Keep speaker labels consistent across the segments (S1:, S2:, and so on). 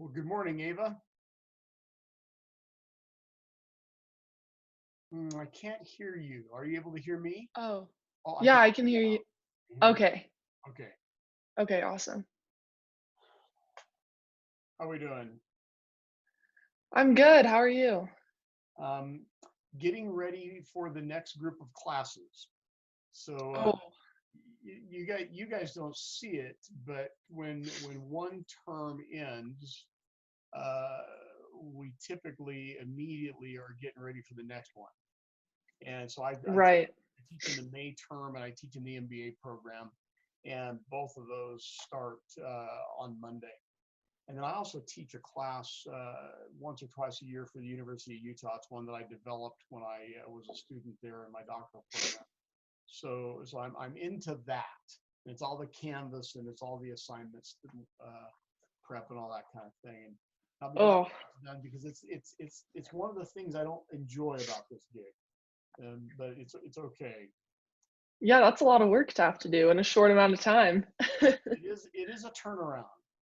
S1: Well, good morning, Ava. I can't hear you. Are you able to hear me?
S2: Oh,
S1: Oh, I
S2: yeah,
S1: can
S2: I can
S1: hear
S2: hear
S1: you
S2: you.
S1: now. I hear you.
S2: Okay.
S1: Okay.
S2: Okay, awesome.
S1: How we doing?
S2: I'm good. How are you?
S1: Um, Getting ready for the next group of classes. So
S2: Oh,
S1: you guys don't see it, but when one term ends, uh, we typically immediately are getting ready for the next one. And so
S2: right.
S1: I teach in the May term and I teach in the MBA program, and both of those start on Monday. And then I also teach a class once or twice a year for the University of Utah. It's one that I developed when I was a student there in my doctoral program. So I'm into that. It's all the Canvas and it's all the assignments, prep and all that kind of thing. And I'll be glad
S2: Oh,
S1: when it's done because it's one of the things I don't enjoy about this gig. But it's okay.
S2: yeah, that's a lot of work to have to do in a short amount of time.
S1: It is a turnaround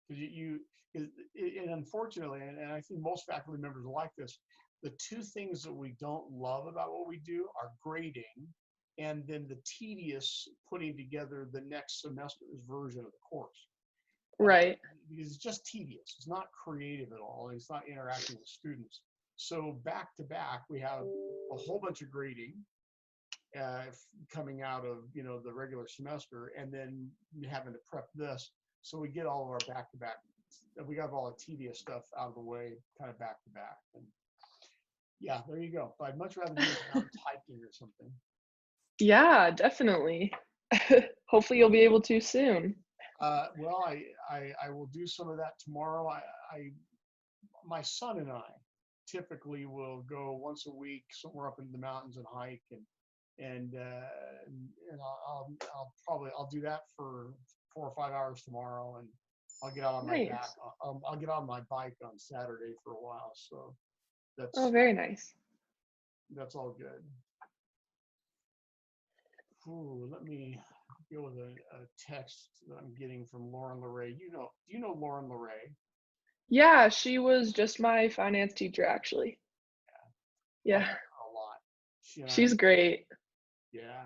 S1: because and unfortunately, and I think most faculty members are like this. The two things that we don't love about what we do are grading, and then the tedious putting together the next semester's version of the course. Uh,
S2: Right.
S1: because it's just tedious. It's not creative at all. It's not interacting with students. So back to back, we have a whole bunch of grading uh, coming out of the regular semester, and then having to prep this. So we get all of our back to back. We got all the tedious stuff out of the way, kind of back to back. And yeah, there you go. But I'd much rather do it when I'm typing or something.
S2: Yeah, definitely. Hopefully you'll be able to soon.
S1: Well, I will do some of that tomorrow. I My son and I typically will go once a week somewhere up in the mountains and hike, and I'll do that for 4 or 5 hours tomorrow, and I'll get out on my back.
S2: Nice.
S1: I'll get on my bike on Saturday for a while. So
S2: Oh,
S1: that's
S2: very nice.
S1: that's all good. Ooh, let me go with a text that I'm getting from Lauren LeRae. Do you know Lauren LeRae?
S2: Yeah, she was just my finance teacher, actually.
S1: I like
S2: Yeah,
S1: her a lot. She and I,
S2: she's great.
S1: yeah.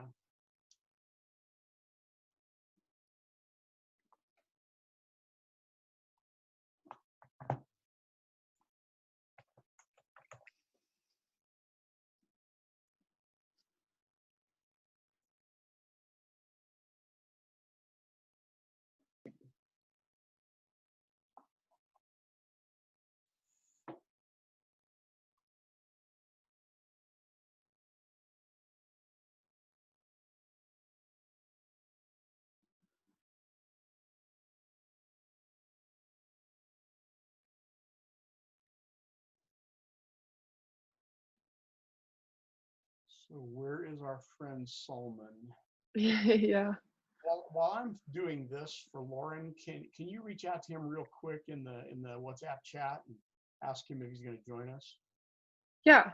S1: So where is our friend Solomon?
S2: Yeah.
S1: While I'm doing this for Lauren, can you reach out to him real quick in the WhatsApp chat and ask him if he's going to join us?
S2: Yeah.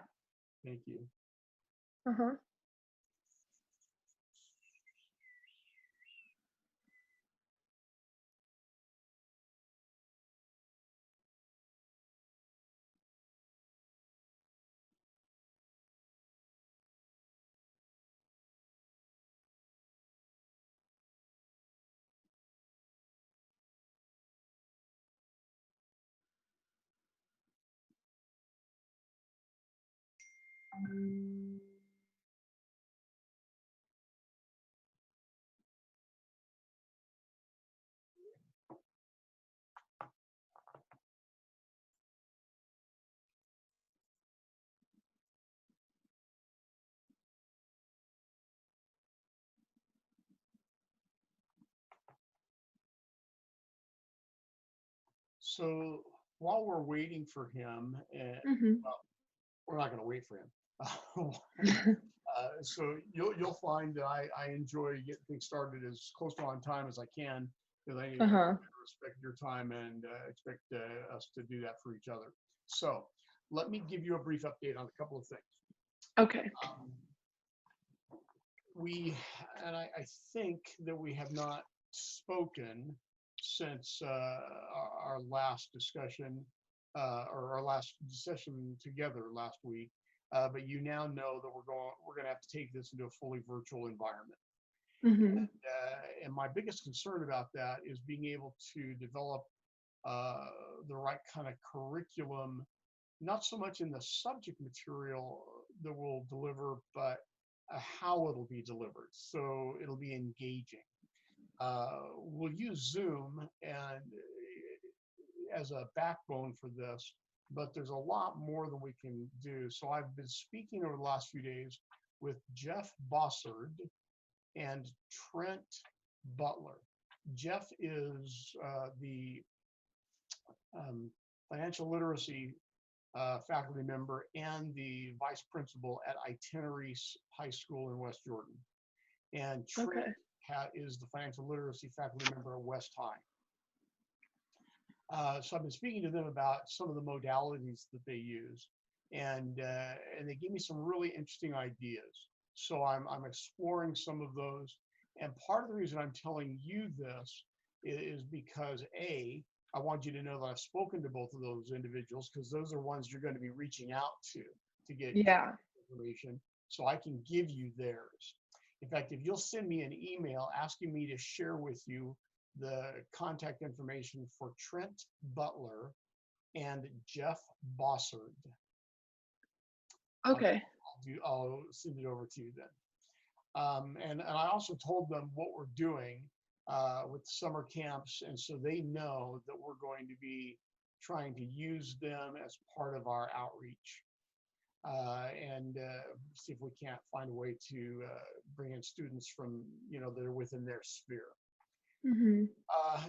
S1: Thank you.
S2: Uh-huh.
S1: So while we're waiting for him,
S2: Hmm.
S1: well, we're not going to wait for him. So you'll find that I enjoy getting things started as close to on time as I can because I
S2: Uh-huh.
S1: respect your time and expect us to do that for each other. So let me give you a brief update on a couple of things.
S2: Okay.
S1: Um, we and I think that we have not spoken since our last discussion or our last session together last week. But you now know that we're going to have to take this into a fully virtual environment.
S2: Hmm.
S1: And my biggest concern about that is being able to develop the right kind of curriculum, not so much in the subject material that we'll deliver, but how it'll be delivered. So it'll be engaging. We'll use Zoom and as a backbone for this, but there's a lot more than we can do. So I've been speaking over the last few days with Jeff Bossard and Trent Butler. Jeff is the financial literacy faculty member and the vice principal at Itinerary High School in West Jordan. And
S2: Okay.
S1: Trent is the financial literacy faculty member at West High. So I've been speaking to them about some of the modalities that they use, and they give me some really interesting ideas. So I'm exploring some of those, and part of the reason I'm telling you this is because I want you to know that I've spoken to both of those individuals, because those are ones you're going to be reaching out to get
S2: Yeah.
S1: information, so I can give you theirs. In fact, if you'll send me an email asking me to share with you the contact information for Trent Butler and Jeff Bossard,
S2: Okay.
S1: I'll send it over to you then. And I also told them what we're doing with summer camps, and so they know that we're going to be trying to use them as part of our outreach, and see if we can't find a way to bring in students from, that are within their sphere.
S2: Hmm.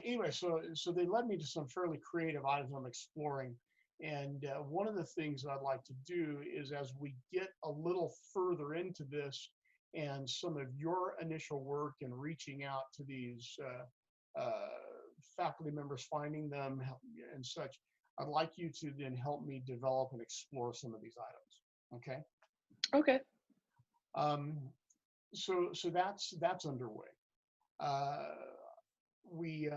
S1: Anyway, so they led me to some fairly creative items I'm exploring. And one of the things that I'd like to do is, as we get a little further into this and some of your initial work and reaching out to these faculty members, finding them and such, I'd like you to then help me develop and explore some of these items. Okay.
S2: Okay.
S1: So that's underway. We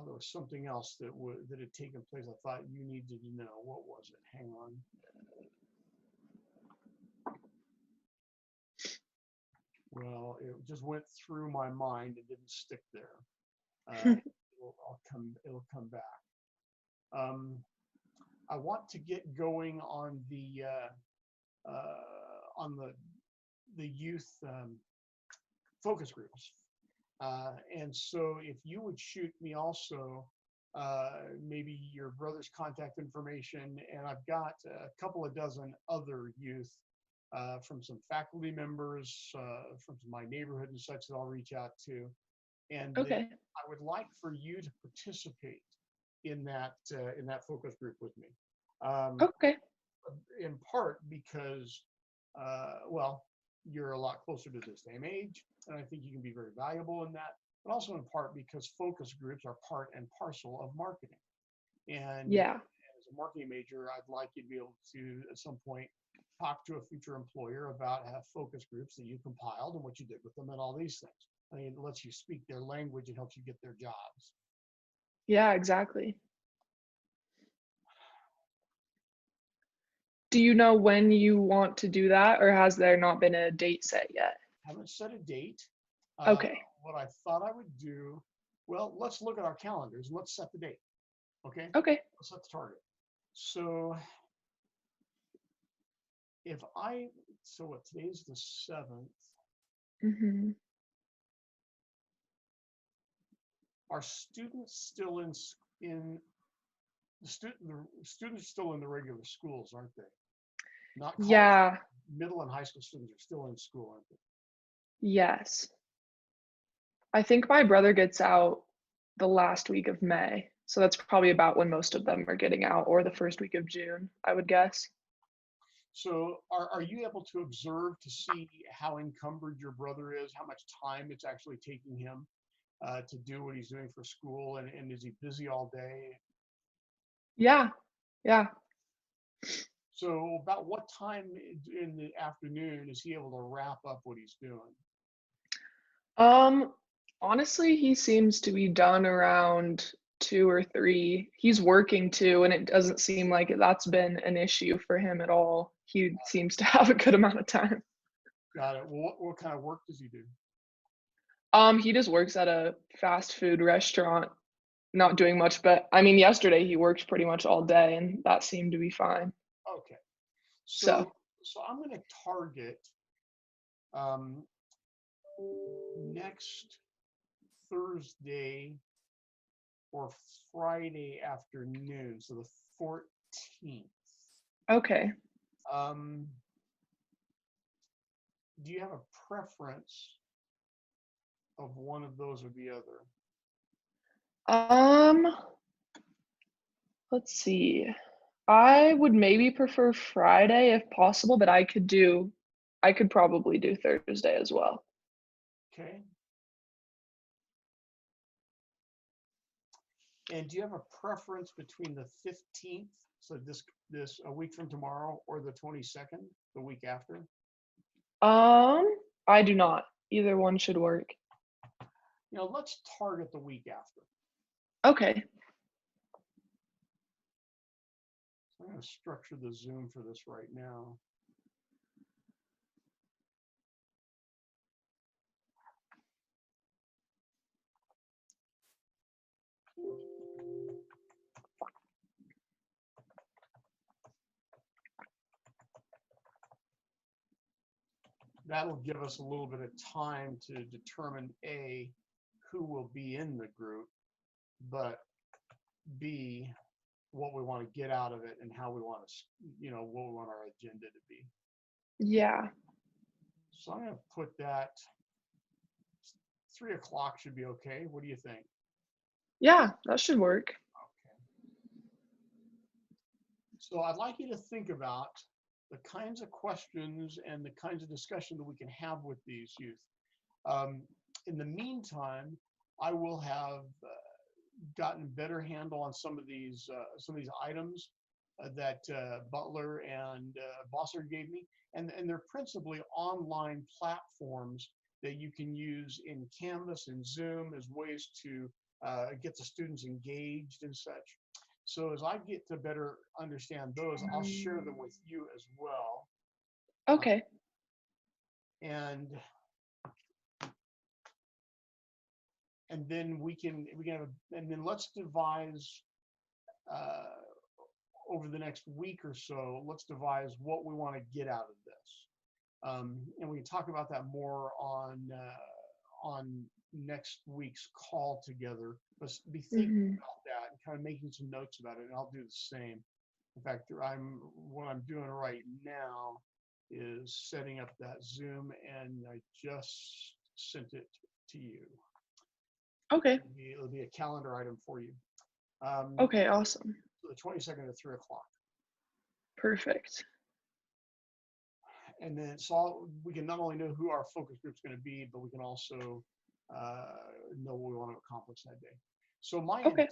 S1: there was something else that had taken place. I thought you needed to know. What was it? Hang on. Well, it just went through my mind. It didn't stick there. It'll come back. I want to get going on the youth focus groups. And so if you would shoot me also maybe your brother's contact information, and I've got a couple of dozen other youth from some faculty members from my neighborhood and such that I'll reach out to. And
S2: Okay.
S1: I would like for you to participate in that focus group with me.
S2: Okay.
S1: In part because, well, you're a lot closer to the same age, and I think you can be very valuable in that, but also in part because focus groups are part and parcel of marketing. And
S2: Yeah.
S1: as a marketing major, I'd like you to be able to, at some point, talk to a future employer about focus groups that you compiled and what you did with them and all these things. I mean, it lets you speak their language and helps you get their jobs.
S2: Yeah, exactly. Do you know when you want to do that, or has there not been a date set yet?
S1: Haven't set a date.
S2: Okay.
S1: What I thought I would do, well, let's look at our calendars and let's set the date. Okay.
S2: Okay.
S1: Let's set the target. So what, today's the 7th.
S2: Hmm.
S1: Are students still in the students still in the regular schools, aren't they? Not college.
S2: Yeah.
S1: Middle and high school students are still in school, aren't they?
S2: Yes. I think my brother gets out the last week of May. So that's probably about when most of them are getting out, or the first week of June, I would guess.
S1: So are you able to observe to see how encumbered your brother is, how much time it's actually taking him to do what he's doing for school, and is he busy all day?
S2: Yeah. Yeah.
S1: So about what time in the afternoon is he able to wrap up what he's doing?
S2: Um, Honestly, he seems to be done around 2 or 3. He's working too, and it doesn't seem like that's been an issue for him at all. He seems to have a good amount of time.
S1: Got it. Well, what kind of work does he do?
S2: He just works at a fast food restaurant, not doing much, but I mean, yesterday he worked pretty much all day and that seemed to be fine.
S1: Okay.
S2: So,
S1: So I'm going to target um, next Thursday or Friday afternoon, so the 14th.
S2: okay.
S1: Um, do you have a preference of one of those or the other?
S2: Um, let's see. I would maybe prefer Friday if possible, but I could probably do Thursday as well.
S1: Okay. And do you have a preference between the 15th, so this a week from tomorrow, or the 22nd, the week after?
S2: I do not. Either one should work.
S1: Let's target the week after.
S2: Okay.
S1: So I'm going to structure the Zoom for this right now. That'll give us a little bit of time to determine A, who will be in the group, but B, what we want to get out of it and how we want to, what we want our agenda to be.
S2: Yeah.
S1: So I'm going to put that 3 o'clock should be okay. What do you think?
S2: Yeah, that should work.
S1: Okay. So I'd like you to think about the kinds of questions and the kinds of discussion that we can have with these youth. In the meantime, I will have gotten better handle on some of these items that Butler and Bosser gave me, and they're principally online platforms that you can use in Canvas and Zoom as ways to get the students engaged and such. So as I get to better understand those, I'll share them with you as well.
S2: Okay.
S1: And then we can have and then let's devise over the next week or so, let's devise what we want to get out of this. And we can talk about that more on next week's call together. Let's be thinking about that and kind of making some notes about it, and I'll do the same. In fact, what I'm doing right now is setting up that Zoom, and I just sent it to you.
S2: Okay.
S1: It'll be a calendar item for you.
S2: Okay, awesome.
S1: The 22nd at 3 o'clock.
S2: Perfect.
S1: And then so we can not only know who our focus group is going to be, but we can also know what we want to accomplish that day. So my intent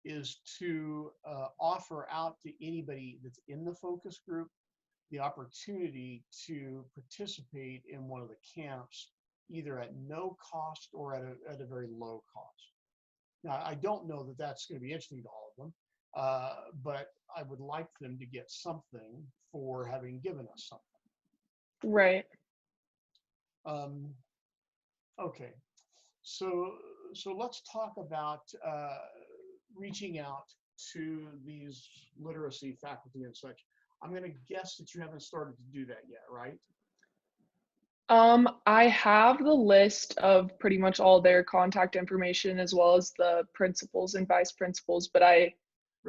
S1: is to offer out to anybody that's in the focus group the opportunity to participate in one of the camps, either at no cost or at a very low cost. Now, I don't know that that's going to be interesting to all of them, but I would like them to get something for having given us something.
S2: Right.
S1: Okay, so let's talk about reaching out to these literacy faculty and such. I'm going to guess that you haven't started to do that yet, right?
S2: I have the list of pretty much all their contact information as well as the principals and vice principals, but I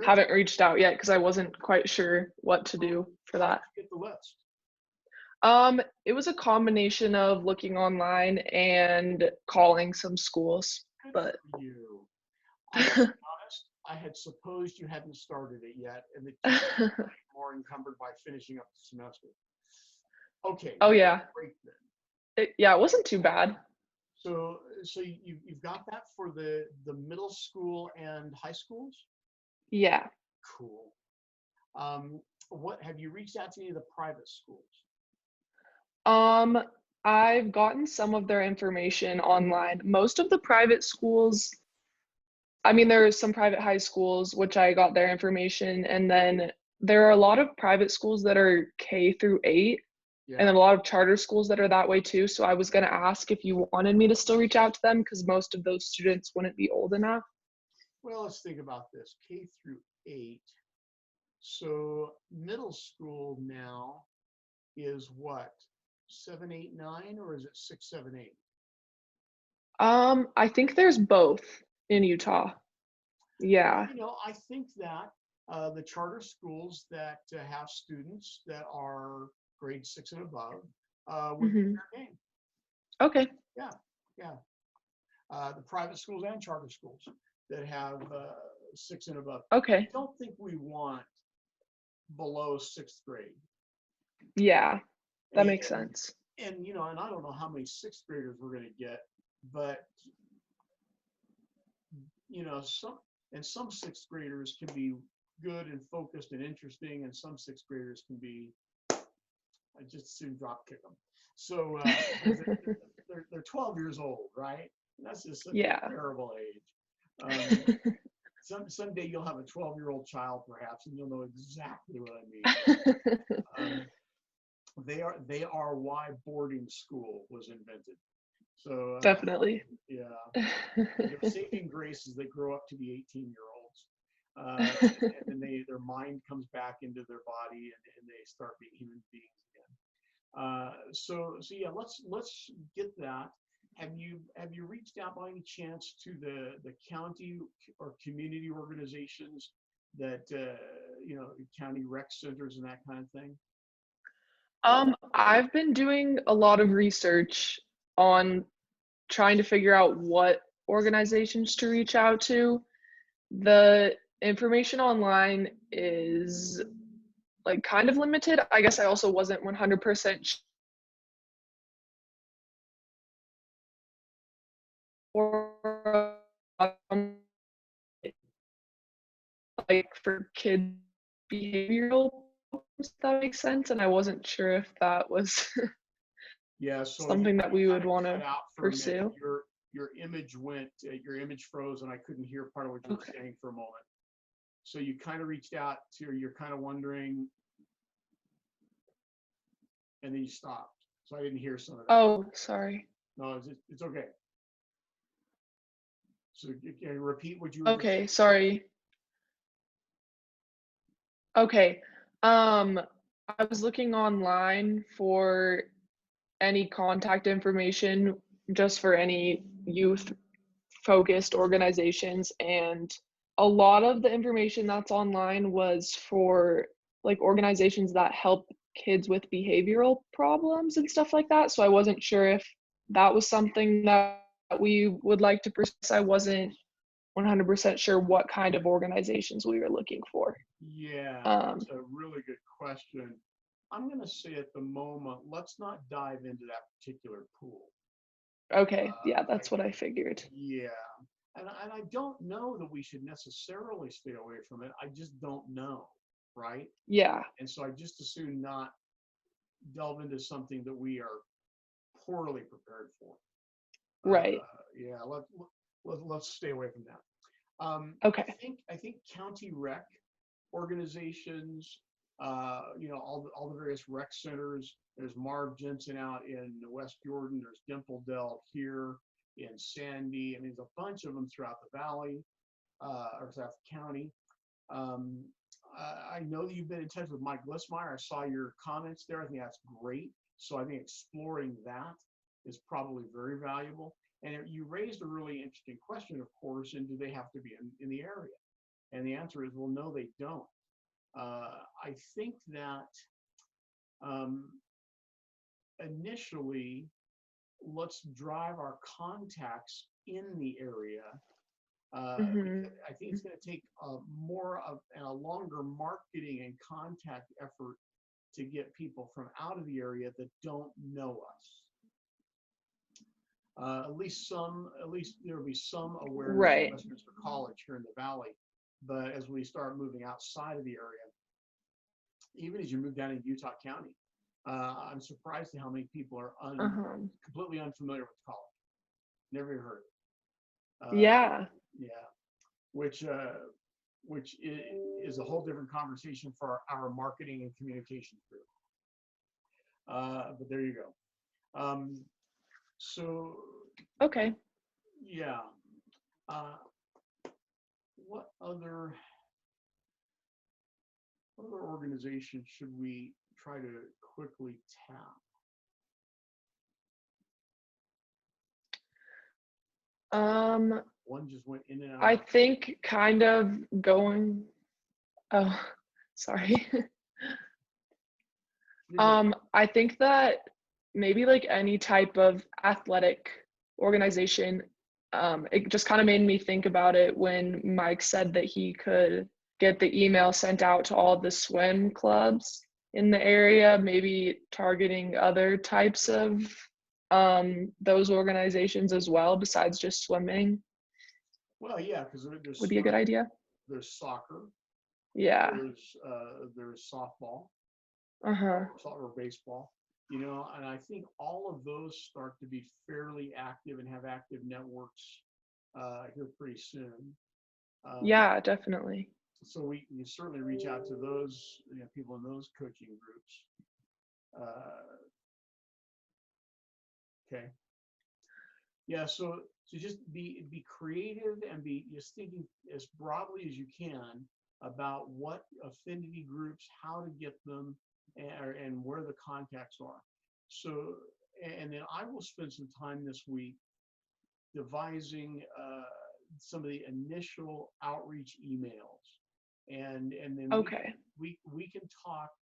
S2: haven't reached out yet because I wasn't quite sure what to do for that.
S1: How did you get the list?
S2: It was a combination of looking online and calling some schools, but
S1: Good for you. I have to be honest, I had supposed you hadn't started it yet and that you were more encumbered by finishing up the semester. Okay.
S2: Oh yeah.
S1: Great then.
S2: It wasn't too bad.
S1: So you've got that for the middle school and high schools?
S2: Yeah.
S1: Cool. What have you reached out to any of the private schools?
S2: I've gotten some of their information online. Most of the private schools, I mean, there are some private high schools which I got their information, and then there are a lot of private schools that are K through 8, and
S1: Yeah.
S2: then a lot of charter schools that are that way too. So I was gonna ask if you wanted me to still reach out to them because most of those students wouldn't be old enough.
S1: Well, let's think about this. K through 8. So middle school now is what? 7, 8, 9, or is it 6, 7, 8?
S2: I think there's both in Utah.
S1: Well,
S2: Yeah.
S1: I think that the charter schools that have students that are grade 6 and above would be
S2: Mhm.
S1: fair game.
S2: Okay.
S1: Yeah, yeah. The private schools and charter schools that have 6 and above. I
S2: Okay.
S1: don't think we want below 6th grade.
S2: Yeah, that makes
S1: And
S2: sense.
S1: and I don't know how many 6th graders we're going to get, but some 6th graders can be good and focused and interesting, and some 6th graders can be, I just soon drop kick them. So because they're 12 years old, right? And that's just such a
S2: Yeah.
S1: terrible age. Um, someday you'll have a 12-year-old child, perhaps, and you'll know exactly what I mean. Um, they are why boarding school was invented. So
S2: Definitely.
S1: yeah, their saving grace is they grow up to be 18-year-olds, and then their mind comes back into their body, and they start being human beings again. So yeah, let's get that. Have you reached out by any chance to the county or community organizations that county rec centers and that kind of thing?
S2: I've been doing a lot of research on trying to figure out what organizations to reach out to. The information online is like kind of limited. I guess I also wasn't 100% sure like for kids behavioral problems, if that makes sense. And I wasn't sure if that was
S1: Yeah, so you
S2: something that
S1: you
S2: we
S1: kind
S2: would
S1: of
S2: want
S1: cut
S2: to
S1: out for a minute.
S2: pursue.
S1: Your image froze, and I couldn't hear part of what you were
S2: Okay.
S1: saying for a moment. So you kind of reached out to, you're kind of wondering, and then you stopped. So I didn't hear some of that.
S2: Oh, sorry.
S1: No, it's okay. So can you repeat what you were just
S2: Okay,
S1: saying?
S2: sorry. Okay. Um, I was looking online for any contact information just for any youth focused organizations, and a lot of the information that's online was for like organizations that help kids with behavioral problems and stuff like that. So I wasn't sure if that was something that we would like to pursue. I wasn't 100% sure what kind of organizations we were looking for.
S1: Yeah,
S2: Um,
S1: that's a really good question. I'm going to say at the moment, let's not dive into that particular pool.
S2: okay, yeah,
S1: I,
S2: that's what I figured.
S1: yeah, and I don't know that we should necessarily stay away from it. I just don't know, right?
S2: Yeah,
S1: And so I just assume not delve into something that we are poorly prepared for.
S2: right.
S1: Yeah, let's stay away from that. I
S2: Okay.
S1: think I think county rec organizations, all the various rec centers. There's Marv Jensen out in West Jordan. There's Dimple Dell here in Sandy. I mean, there's a bunch of them throughout the valley or throughout the county. Um, I know that you've been in touch with Mike Lissmeyer. I saw your comments there. I think that's great. So I think exploring that is probably very valuable. And you raised a really interesting question, of course, and do they have to be in the area? And the answer is, well, no, they don't. I think that um, initially, let's drive our contacts in the area.
S2: Mhm.
S1: Because I think it's going to take more of and a longer marketing and contact effort to get people from out of the area that don't know us. At least there will be some awareness of
S2: Right.
S1: Westminster College here in the valley. But as we start moving outside of the area, even as you move down in Utah County, I'm surprised at how many people are completely unfamiliar with college. Never even heard of it.
S2: Yeah.
S1: Yeah, which is a whole different conversation for our marketing and communications group. But there you go. So
S2: Okay.
S1: yeah, what other organizations should we try to quickly tap? One just went in and out.
S2: I think kind of going, oh, sorry. I think that maybe like any type of athletic organization, it just kind of made me think about it when Mike said that he could get the email sent out to all the swim clubs in the area, maybe targeting other types of those organizations as well, besides just swimming.
S1: Well, yeah, because there's
S2: Would be a good idea.
S1: There's soccer.
S2: Yeah.
S1: There's softball.
S2: Uh-huh.
S1: Or baseball. You know, and I think all of those start to be fairly active and have active networks here pretty soon.
S2: Yeah, definitely.
S1: So we certainly reach out to those people in those coaching groups. Okay. Yeah. So just be creative and be just thinking as broadly as you can about what affinity groups, how to get them, and where the contacts are. So, and then I will spend some time this week devising some of the initial outreach emails, and then
S2: Okay.
S1: we can talk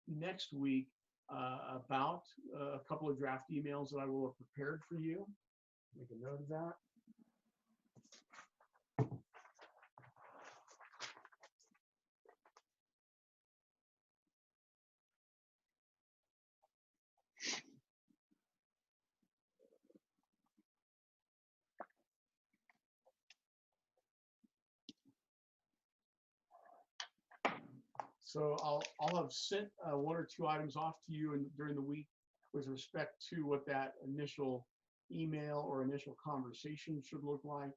S1: next week about a couple of draft emails that I will have prepared for you. Make a note of that. So I'll have sent one or two items off to you during the week with respect to what that initial email or initial conversation should look like.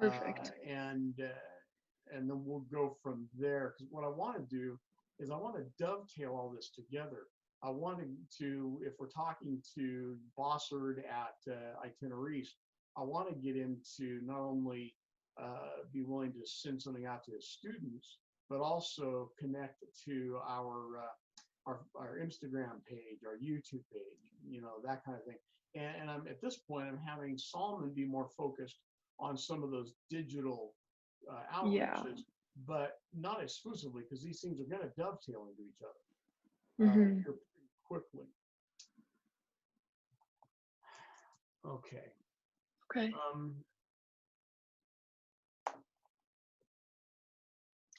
S2: Perfect.
S1: And then we'll go from there. Because what I want to do is I want to dovetail all this together. I want to, if we're talking to Bossard at Itineraries, I want to get him to not only be willing to send something out to his students, but also connect to our Instagram page, our YouTube page, that kind of thing. And I'm at this point, I'm having Solomon be more focused on some of those digital outreaches, but not exclusively, because these things are going to dovetail into each other pretty quickly. Okay.
S2: Okay.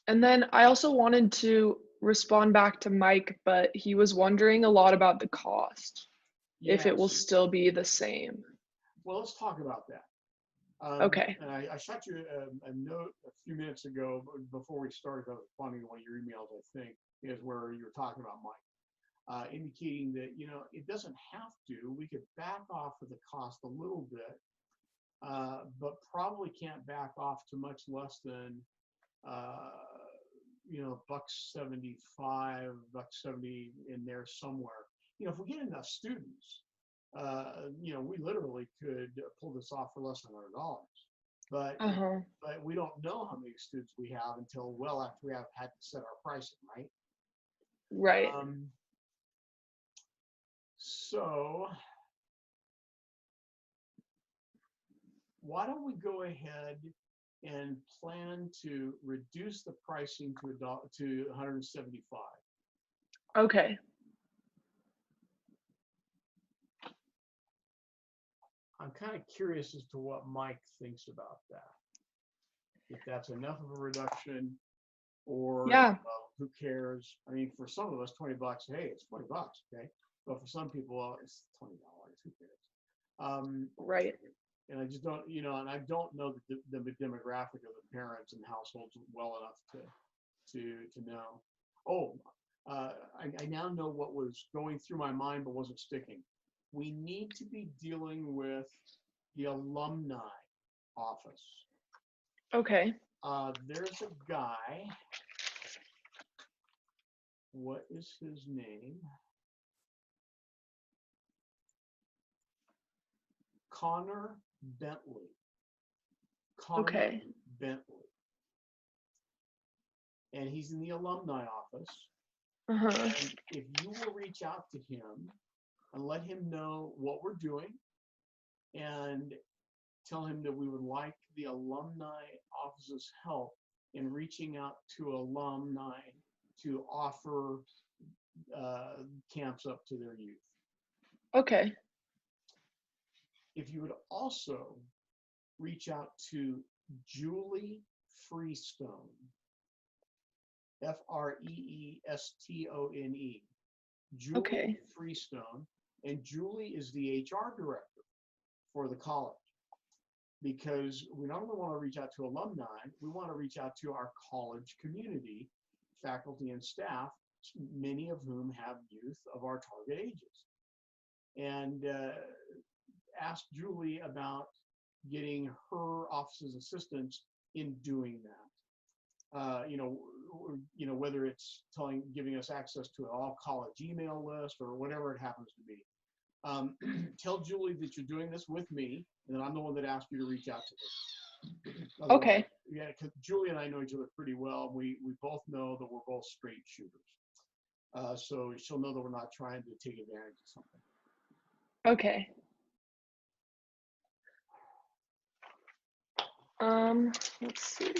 S2: And then I also wanted to respond back to Mike, but he was wondering a lot about the cost, if it will still be the same.
S1: Well, let's talk about that.
S2: Okay.
S1: And I shot you a note a few minutes ago before we started. I was responding to one of your emails, I think, is where you were talking about Mike, indicating that, it doesn't have to. We could back off of the cost a little bit, but probably can't back off to much less than $1.75, $1.70 in there somewhere. If we get enough students, we literally could pull this off for less than $100. But we don't know how many students we have until well after we have had to set our pricing, right?
S2: Right.
S1: So why don't we go ahead and plan to reduce the pricing to $175?
S2: Okay.
S1: I'm kind of curious as to what Mike thinks about that. If that's enough of a reduction, or who cares? I mean, for some of us, $20. Hey, it's $20, okay. But for some people, well, it's $20. Who cares?
S2: Right.
S1: And I just don't, and I don't know the demographic of the parents and households well enough to know. Oh, I now know what was going through my mind but wasn't sticking. We need to be dealing with the alumni office.
S2: Okay.
S1: There's a guy. What is his name? Connor Bentley.
S2: Okay.
S1: Bentley. And he's in the alumni office.
S2: Uh-huh.
S1: And if you will reach out to him and let him know what we're doing and tell him that we would like the alumni office's help in reaching out to alumni to offer camps up to their youth.
S2: Okay.
S1: If you would also reach out to Julie Freestone, Freestone, Julie
S2: Okay.
S1: Freestone, and Julie is the HR director for the college, because we not only want to reach out to alumni, we want to reach out to our college community, faculty and staff, many of whom have youth of our target ages, and ask Julie about getting her office's assistance in doing that. Whether it's giving us access to an all college email list or whatever it happens to be. Tell Julie that you're doing this with me, and then I'm the one that asked you to reach out to her.
S2: Okay.
S1: Yeah, because Julie and I know each other pretty well. We both know that we're both straight shooters. So she'll know that we're not trying to take advantage of something.
S2: Okay. Let's see.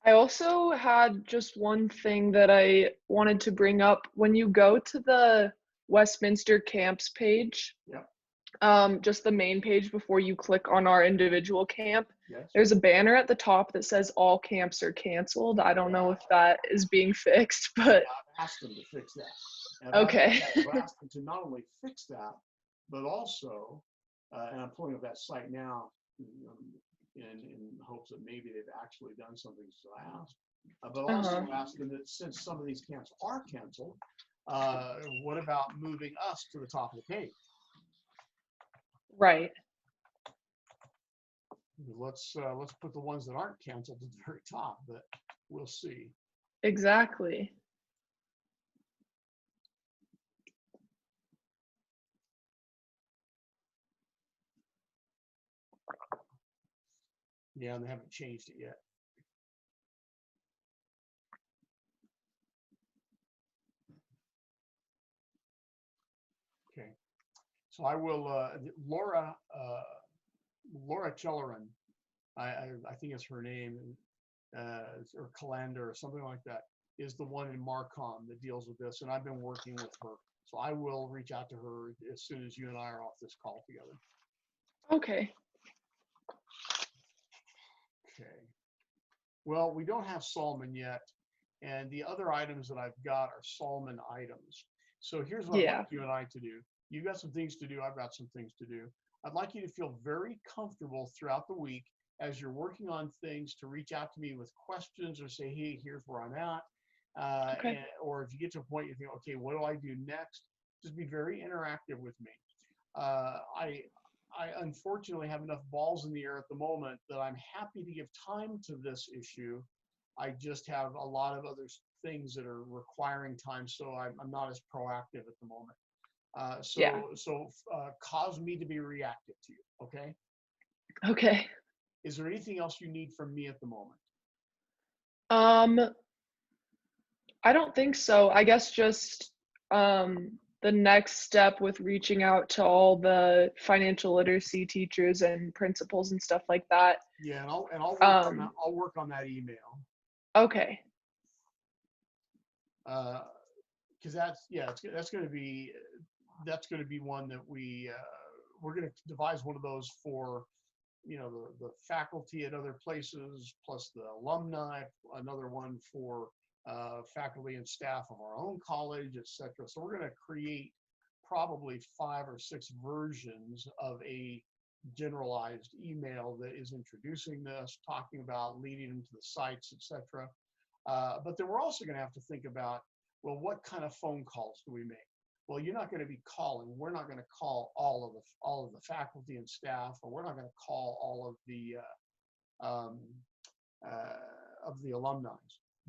S2: I also had just one thing that I wanted to bring up. When you go to the Westminster camps page,
S1: Yep.
S2: Just the main page before you click on our individual camp,
S1: Yes.
S2: there's a banner at the top that says all camps are canceled. I don't know if that is being fixed, but
S1: I've asked them to fix that.
S2: okay.
S1: I've asked them to not only fix that, but also, and I'm pulling up that site now in hopes that maybe they've actually done something. So I asked, but also asked them that since some of these camps are canceled, what about moving us to the top of the page?
S2: Right.
S1: Let's put the ones that aren't canceled at the very top, but we'll see.
S2: Exactly.
S1: Yeah, and they haven't changed it yet. Okay, so I will. Laura Chelleran, I think it's her name, or Calander or something like that, is the one in Marcom that deals with this, and I've been working with her. So I will reach out to her as soon as you and I are off this call together.
S2: Okay.
S1: Okay. Well, we don't have Solomon yet, and the other items that I've got are Solomon items. So here's what I'd like you and I to do. You've got some things to do. I've got some things to do. I'd like you to feel very comfortable throughout the week as you're working on things to reach out to me with questions or say, hey, here's where I'm at. Or if you get to a point you think, okay, what do I do next? Just be very interactive with me. I unfortunately have enough balls in the air at the moment that I'm happy to give time to this issue. I just have a lot of other things that are requiring time, so I'm not as proactive at the moment. So cause me to be reactive to you, okay?
S2: Okay.
S1: Is there anything else you need from me at the moment?
S2: I don't think so. I guess just the next step with reaching out to all the financial literacy teachers and principals and stuff like that.
S1: Yeah, and I'll work on that email.
S2: Okay.
S1: Because that's going to be one that we're going to devise one of those for, the faculty at other places, plus the alumni, another one for faculty and staff of our own college, etc. So we're going to create probably 5 or 6 versions of a generalized email that is introducing this, talking about leading them to the sites, etc. But then we're also going to have to think about, well, what kind of phone calls do we make? Well, you're not going to be calling. We're not going to call all of the faculty and staff, or we're not going to call all um, of the alumni.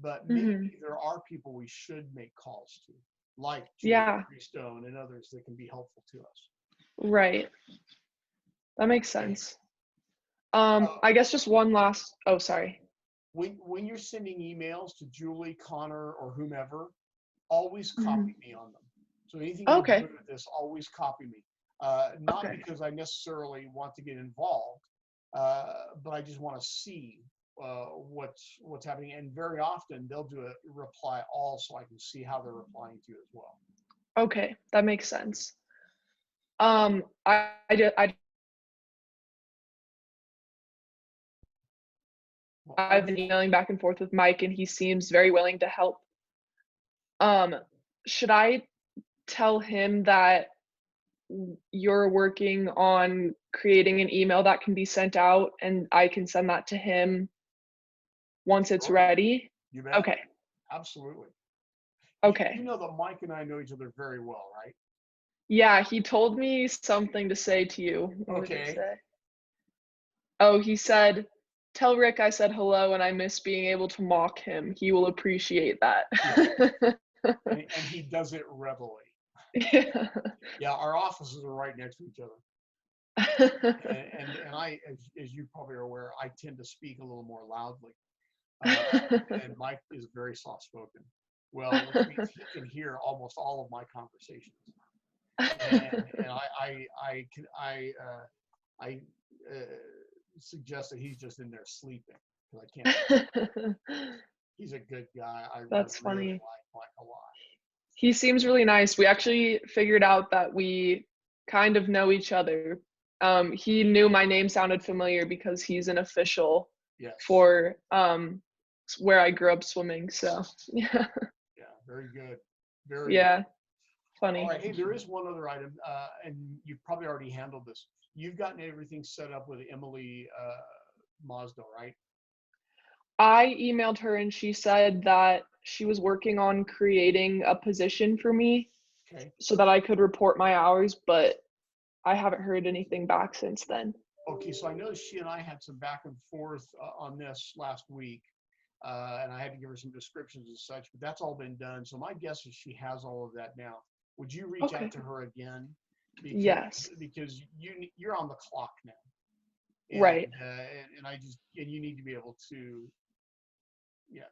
S1: But maybe there are people we should make calls to, like Julie
S2: Yeah,
S1: Stone and others that can be helpful to us.
S2: right. That makes
S1: Okay.
S2: sense. I guess just one last, oh, sorry.
S1: When you're sending emails to Julie, Connor, or whomever, always
S2: Mhm.
S1: copy me on them. So anything you're
S2: Okay,
S1: doing with this, always copy me. Not
S2: okay,
S1: because I necessarily want to get involved, but I just want to see what's happening. And very often they'll do a reply all, so I can see how they're replying to you as well.
S2: okay. That makes sense.
S1: Well,
S2: I've been emailing back and forth with Mike, and he seems very willing to help. Um, should I tell him that you're working on creating an email that can be sent out, and I can send that to him once it's
S1: sure,
S2: ready?
S1: you bet,
S2: Okay,
S1: absolutely. You
S2: okay.
S1: know that Mike and I know each other very well, right?
S2: Yeah, he told me something to say to you. What did he
S1: Okay.
S2: say? Oh, he said, "Tell Rick I said hello and I miss being able to mock him. He will appreciate that."
S1: Yeah, and he does it readily.
S2: Yeah.
S1: Yeah, our offices are right next to each other. And I, as you probably are aware, I tend to speak a little more loudly, uh, and Mike is very soft spoken. Well, which means he can hear almost all of my conversations, and I suggest that he's just in there sleeping because I can't. He's a good guy. I
S2: That's
S1: really
S2: funny.
S1: like Mike a lot.
S2: He seems really nice. We actually figured out that we kind of know each other. He knew my name sounded familiar because he's an official
S1: Yes.
S2: for where I grew up swimming. So yeah,
S1: Yeah. Very good. Very good.
S2: yeah,
S1: All
S2: funny.
S1: right. Hey, there is one other item, and you've probably already handled this. You've gotten everything set up with Emily Mazda, right?
S2: I emailed her and she said that she was working on creating a position for me
S1: Okay.
S2: so that I could report my hours, but I haven't heard anything back since then.
S1: Okay. So I know she and I had some back and forth on this last week, and I had to give her some descriptions and such, but that's all been done. So my guess is she has all of that now. Would you reach out
S2: Okay.
S1: to her again?
S2: Yes.
S1: Because you're on the clock now,
S2: Right.
S1: and I just and you need to be able to, yeah,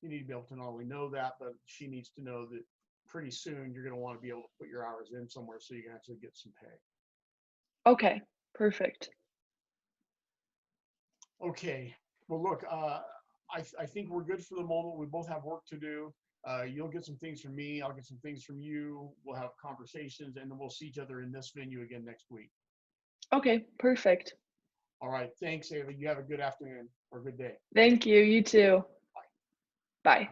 S1: you need to be able to not only know that, but she needs to know that pretty soon you're going to want to be able to put your hours in somewhere so you can actually get some pay.
S2: Okay. Perfect.
S1: Okay. Well, look, I think we're good for the moment. We both have work to do. You'll get some things from me. I'll get some things from you. We'll have conversations, and then we'll see each other in this venue again next week.
S2: Okay. Perfect.
S1: All right. Thanks, Ava. You have a good afternoon or good day.
S2: Thank you. You too. Bye.